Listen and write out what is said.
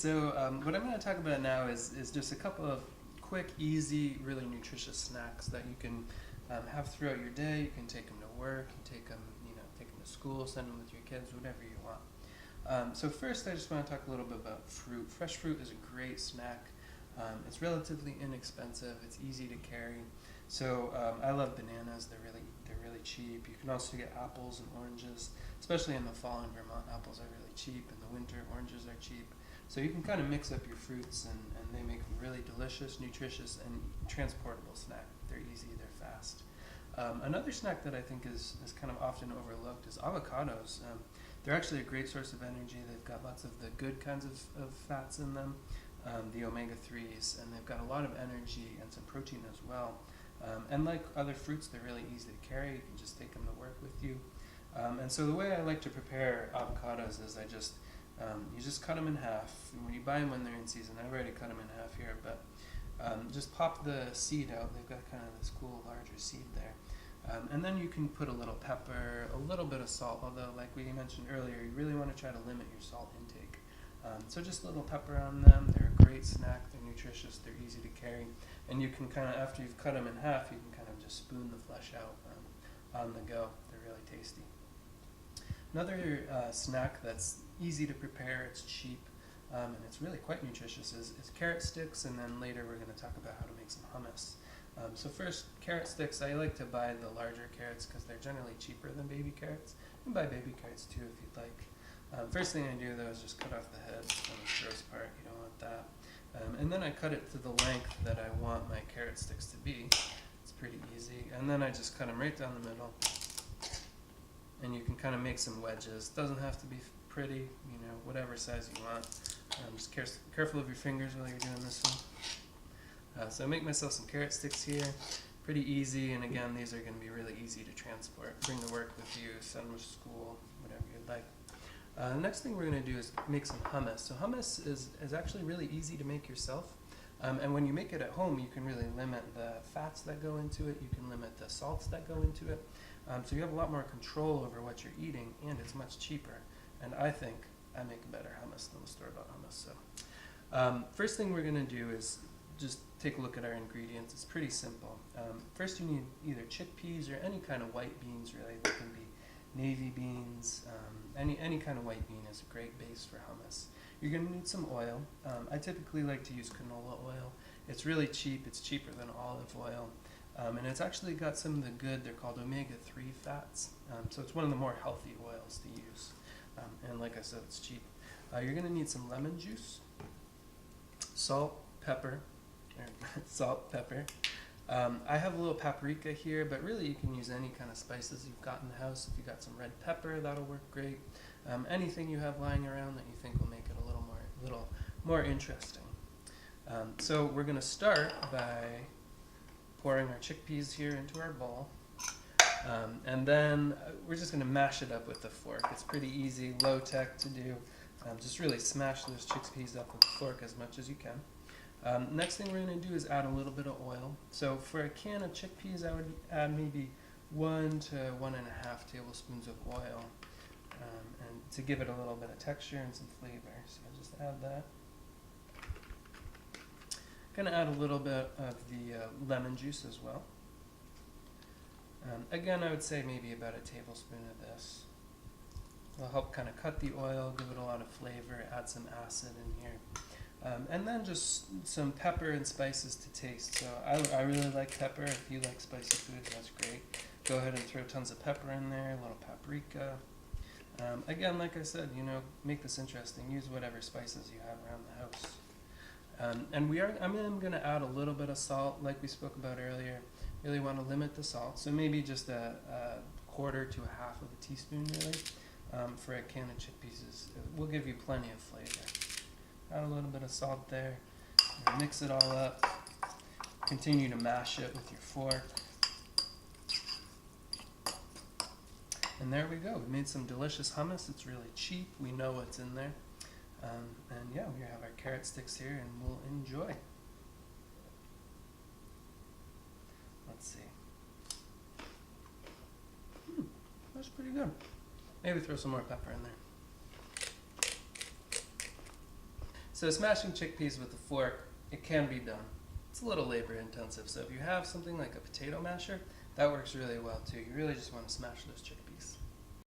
So what I'm going to talk about now is just a couple of quick, easy, really nutritious snacks that you can have throughout your day. You can take them to work, you take them, take them to school, send them with your kids, whatever you want. So first, I just want to talk a little bit about fruit. Fresh fruit is a great snack. It's relatively inexpensive. It's easy to carry. So I love bananas. They're really cheap. You can also get apples and oranges, especially in the fall in Vermont. Apples are really cheap. In the winter, oranges are cheap. So you can kind of mix up your fruits, and they make a really delicious, nutritious, and transportable snack. They're easy. They're fast. Another snack that I think is kind of often overlooked is avocados. They're actually a great source of energy. They've got lots of the good kinds of fats in them, the omega-3s, and they've got a lot of energy and some protein as well. And like other fruits, they're really easy to carry. You can just take them to work with you. And so the way I like to prepare avocados is you just cut them in half. When you buy them when they're in season, I've already cut them in half here, but just pop the seed out. They've got kind of this cool larger seed there. And then you can put a little pepper, a little bit of salt, although like we mentioned earlier, you really want to try to limit your salt intake. So just a little pepper on them. They're a great snack. They're nutritious. They're easy to carry. And you can kind of, after you've cut them in half, you can kind of just spoon the flesh out on the go. They're really tasty. Another snack that's easy to prepare, it's cheap, and it's really quite nutritious is carrot sticks, and then later we're going to talk about how to make some hummus. So first, carrot sticks, I like to buy the larger carrots because they're generally cheaper than baby carrots. You can buy baby carrots too if you'd like. First thing I do though is just cut off the head, that's the gross part, you don't want that. And then I cut it to the length that I want my carrot sticks to be. It's pretty easy. And then I just cut them right down the middle. And you can kind of make some wedges. Doesn't have to be pretty, whatever size you want. Just careful of your fingers while you're doing this one. So I make myself some carrot sticks here. Pretty easy, and again, these are going to be really easy to transport. Bring to work with you, send them to school, whatever you'd like. The next thing we're going to do is make some hummus. So hummus is actually really easy to make yourself. And when you make it at home, you can really limit the fats that go into it. You can limit the salts that go into it. So you have a lot more control over what you're eating, and it's much cheaper. And I think I make a better hummus than the store-bought hummus. So first thing we're going to do is just take a look at our ingredients. It's pretty simple. First you need either chickpeas or any kind of white beans, really. They can be navy beans. Any kind of white bean is a great base for hummus. You're going to need some oil. I typically like to use canola oil. It's really cheap. It's cheaper than olive oil. And it's actually got some of the good, they're called omega-3 fats. So it's one of the more healthy oils to use. And like I said, it's cheap. You're going to need some lemon juice, salt, pepper. I have a little paprika here, but really you can use any kind of spices you've got in the house. If you've got some red pepper, that'll work great. Anything you have lying around that you think will make it a little more interesting. So we're going to start by pouring our chickpeas here into our bowl. And then we're just going to mash it up with a fork. It's pretty easy, low tech to do. Just really smash those chickpeas up with a fork as much as you can. Next thing we're going to do is add a little bit of oil. So for a can of chickpeas, I would add maybe 1 to 1.5 tablespoons of oil, and to give it a little bit of texture and some flavor. So I'll just add that. Going to add a little bit of the lemon juice as well. Again, I would say maybe about a tablespoon of this. It'll help kind of cut the oil, give it a lot of flavor, add some acid in here. And then just some pepper and spices to taste. So I really like pepper. If you like spicy foods, that's great. Go ahead and throw tons of pepper in there, a little paprika. Again, like I said, make this interesting. Use whatever spices you have around the house. And I'm going to add a little bit of salt, like we spoke about earlier. Really want to limit the salt, so maybe just a quarter to a half of a teaspoon, really, for a can of chickpeas. Will give you plenty of flavor. Add a little bit of salt there. Mix it all up. Continue to mash it with your fork. And there we go. We made some delicious hummus. It's really cheap. We know what's in there. And yeah, we have our carrot sticks here, and we'll enjoy. Let's see. That's pretty good. Maybe throw some more pepper in there. So smashing chickpeas with a fork, it can be done. It's a little labor intensive. So if you have something like a potato masher, that works really well too. You really just want to smash those chickpeas.